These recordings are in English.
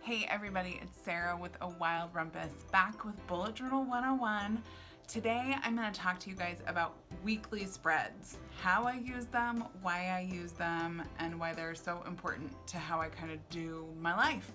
Hey everybody, it's Sarah with A Wild Rumpus, back with Bullet Journal 101. Today I'm going to talk to you guys about weekly spreads, how I use them, why I use them, and why they're so important to how I kind of do my life.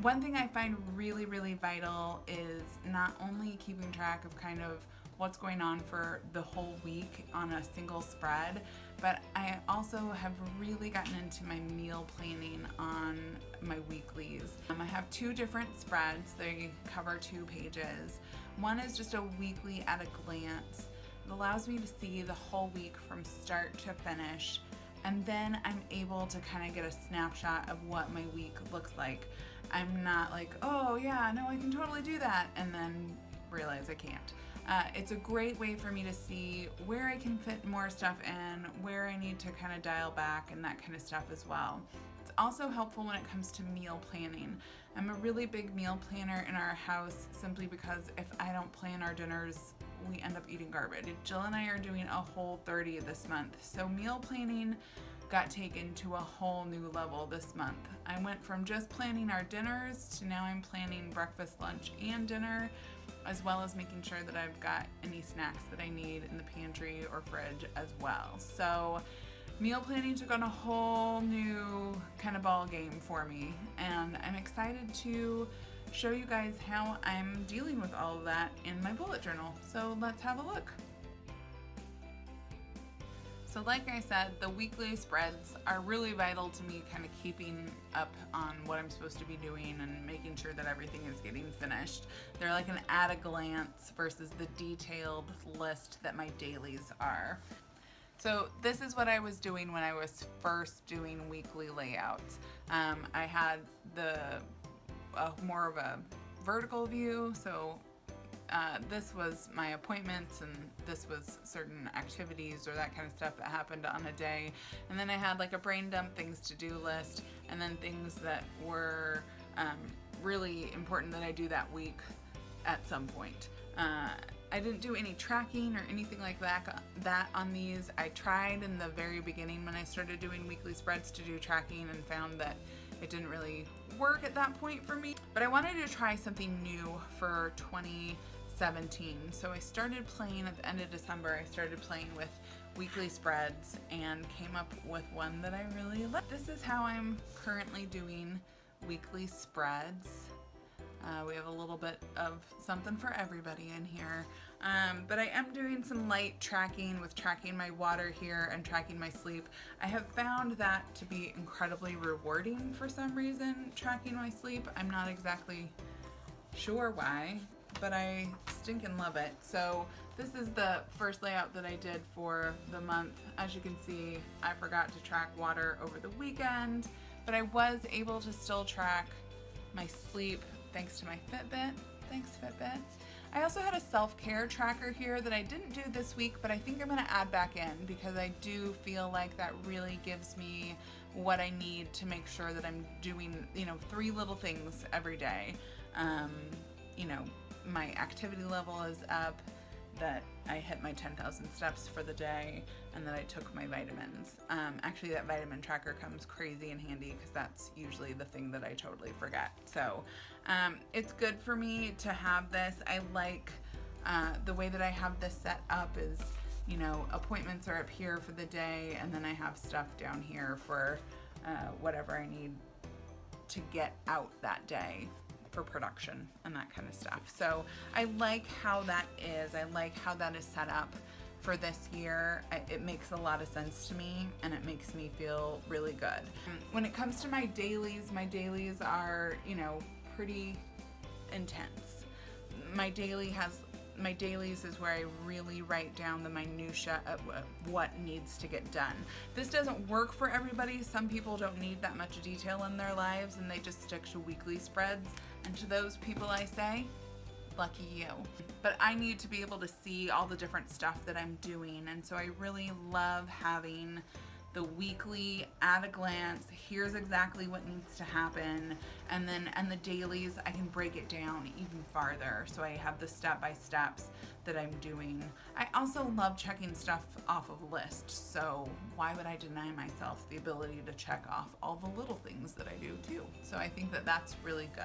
One thing I find really vital is not only keeping track of kind of what's going on for the whole week on a single spread, but I also have really gotten into my meal planning on my weeklies. I have two different spreads. They cover 2 pages. One is just a weekly at a glance. It allows me to see the whole week from start to finish, and then I'm able to kind of get a snapshot of what my week looks like. I'm not like, oh yeah, no, I can totally do that, and then realize I can't. It's a great way for me to see where I can fit more stuff in, where I need to kind of dial back, and that kind of stuff as well. It's also helpful when it comes to meal planning. I'm a really big meal planner in our house simply because if I don't plan our dinners, we end up eating garbage. Jill and I are doing a whole 30 this month, so meal planning got taken to a whole new level this month. I went from just planning our dinners to now I'm planning breakfast, lunch, and dinner, as well as making sure that I've got any snacks that I need in the pantry or fridge as well. So meal planning took on a whole new kind of ball game for me, and I'm excited to show you guys how I'm dealing with all of that in my bullet journal. So let's have a look. So like I said, the weekly spreads are really vital to me kind of keeping up on what I'm supposed to be doing and making sure that everything is getting finished. They're like an at a glance versus the detailed list that my dailies are. So this is what I was doing when I was first doing weekly layouts. I had more of a vertical view, so this was my appointments and this was certain activities or that kind of stuff that happened on a day. And then I had like a brain dump things to do list, and then things that were really important that I do that week at some point. I didn't do any tracking or anything like that on these. I tried in the very beginning when I started doing weekly spreads to do tracking and found that it didn't really work at that point for me. But I wanted to try something new for 2017. So I started playing at the end of December. I started playing with weekly spreads and came up with one that I really like. This is how I'm currently doing weekly spreads. We have a little bit of something for everybody in here. But I am doing some light tracking with tracking my water here and tracking my sleep. I have found that to be incredibly rewarding for some reason, tracking my sleep. I'm not exactly sure why, but I stinking love it. So this is the first layout that I did for the month. As you can see, I forgot to track water over the weekend, but I was able to still track my sleep thanks to my Fitbit. Thanks, Fitbit. I also had a self-care tracker here that I didn't do this week, but I think I'm gonna add back in because I do feel like that really gives me what I need to make sure that I'm doing, 3 little things every day. My activity level is up, that I hit my 10,000 steps for the day, and that I took my vitamins. Actually, that vitamin tracker comes crazy in handy because that's usually the thing that I totally forget. So it's good for me to have this. I like the way that I have this set up is, appointments are up here for the day, and then I have stuff down here for whatever I need to get out that day for production and that kind of stuff. So I like how that is. I like how that is set up for this year. It makes a lot of sense to me, and it makes me feel really good. When it comes to my dailies are, pretty intense. My dailies is where I really write down the minutia of what needs to get done. This doesn't work for everybody. Some people don't need that much detail in their lives and they just stick to weekly spreads. And to those people I say, lucky you. But I need to be able to see all the different stuff that I'm doing, and so I really love having the weekly at a glance, here's exactly what needs to happen, and the dailies, I can break it down even farther, so I have the step-by-steps that I'm doing. I also love checking stuff off of lists, so why would I deny myself the ability to check off all the little things that I do too? So So I think that that's really good.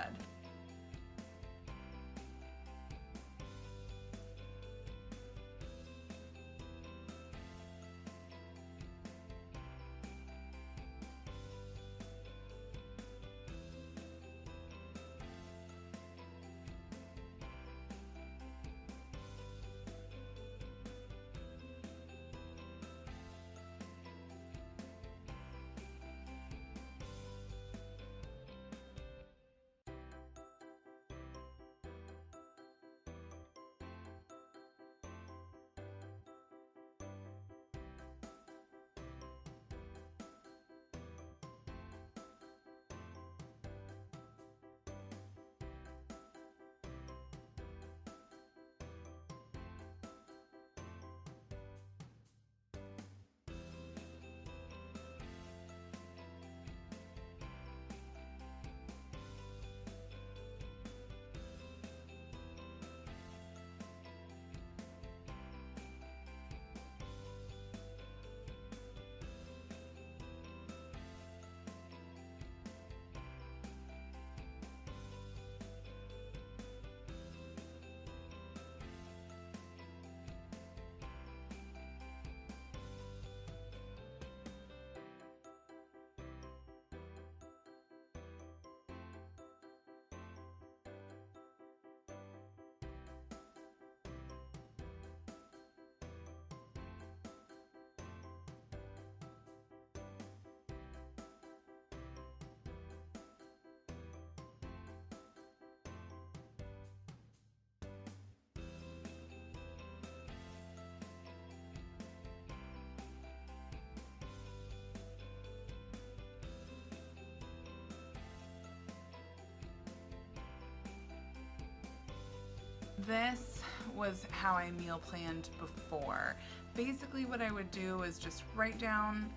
This was how I meal planned before. Basically what I would do is just write down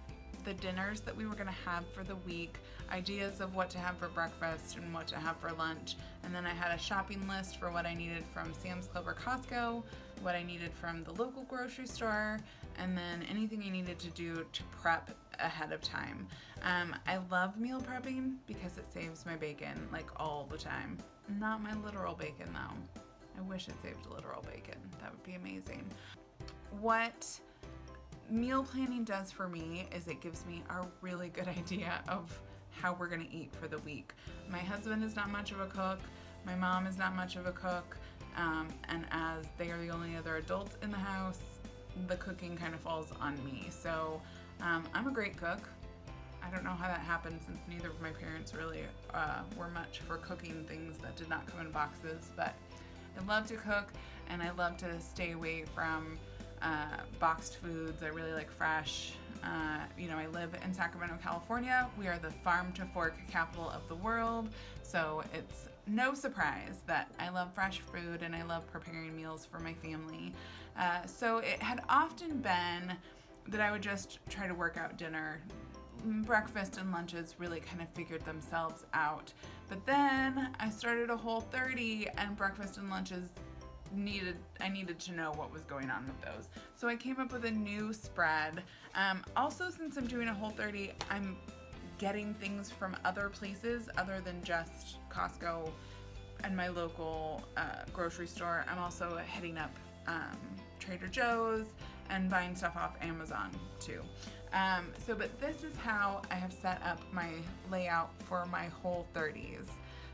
the dinners that we were gonna have for the week, ideas of what to have for breakfast and what to have for lunch, and then I had a shopping list for what I needed from Sam's Club or Costco, what I needed from the local grocery store, and then anything I needed to do to prep ahead of time. I love meal prepping because it saves my bacon like all the time. Not my literal bacon though. I wish it saved literal bacon. That would be amazing. What meal planning does for me is it gives me a really good idea of how we're gonna eat for the week. My husband is not much of a cook. My mom is not much of a cook. And as they are the only other adults in the house, the cooking kind of falls on me. So I'm a great cook. I don't know how that happened since neither of my parents really were much for cooking things that did not come in boxes, but I love to cook and I love to stay away from boxed foods. I really like fresh. I live in Sacramento, California. We are the farm to fork capital of the world. So it's no surprise that I love fresh food and I love preparing meals for my family. So it had often been that I would just try to work out dinner. Breakfast and lunches really kind of figured themselves out. But then I started a Whole30 and breakfast and lunches I needed to know what was going on with those. So I came up with a new spread. Also, since I'm doing a Whole30, I'm getting things from other places other than just Costco and my local grocery store. I'm also hitting up Trader Joe's and buying stuff off Amazon too. But this is how I have set up my layout for my Whole30s.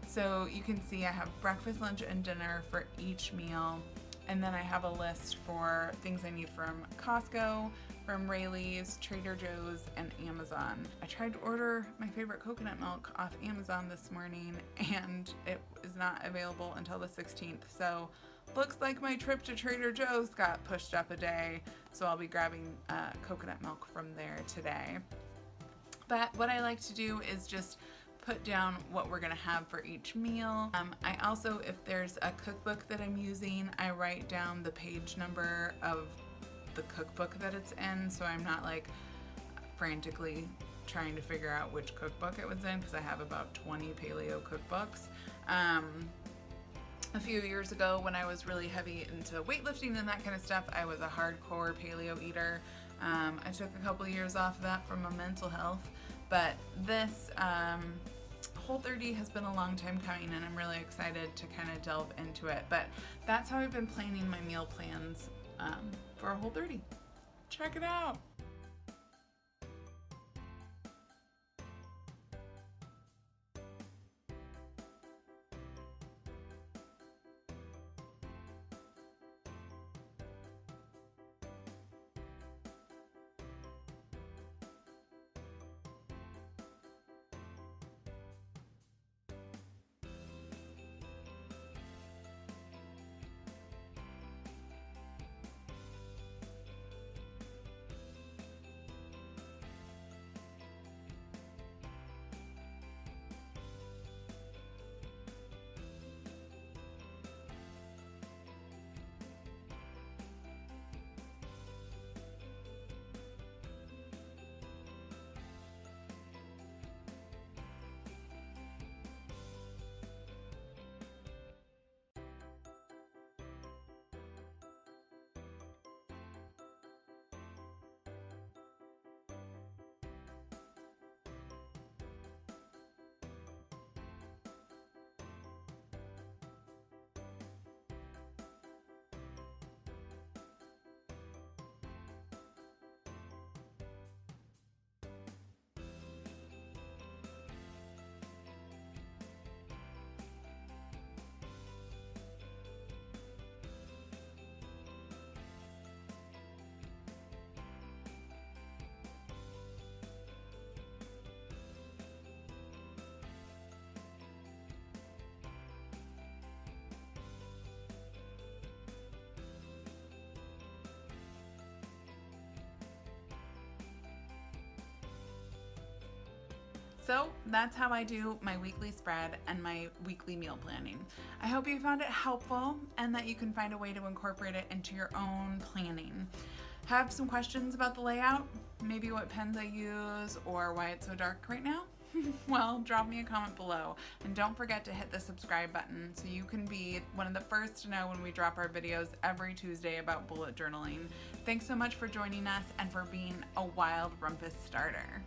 So you can see I have breakfast, lunch, and dinner for each meal. And then I have a list for things I need from Costco, from Dailies, Trader Joe's, and Amazon. I tried to order my favorite coconut milk off Amazon this morning and it is not available until the 16th. So looks like my trip to Trader Joe's got pushed up a day. So I'll be grabbing coconut milk from there today. But what I like to do is just put down what we're gonna have for each meal. I also, if there's a cookbook that I'm using, I write down the page number of the cookbook that it's in, so I'm not like frantically trying to figure out which cookbook it was in, because I have about 20 paleo cookbooks. A few years ago when I was really heavy into weightlifting and that kind of stuff, I was a hardcore paleo eater. I took a couple years off of that for my mental health, but this Whole30 has been a long time coming, and I'm really excited to kind of delve into it. But that's how I've been planning my meal plans for Whole30. Check it out. So that's how I do my weekly spread and my weekly meal planning. I hope you found it helpful and that you can find a way to incorporate it into your own planning. Have some questions about the layout? Maybe what pens I use or why it's so dark right now? Well, drop me a comment below, and don't forget to hit the subscribe button so you can be one of the first to know when we drop our videos every Tuesday about bullet journaling. Thanks so much for joining us and for being a wild rumpus starter.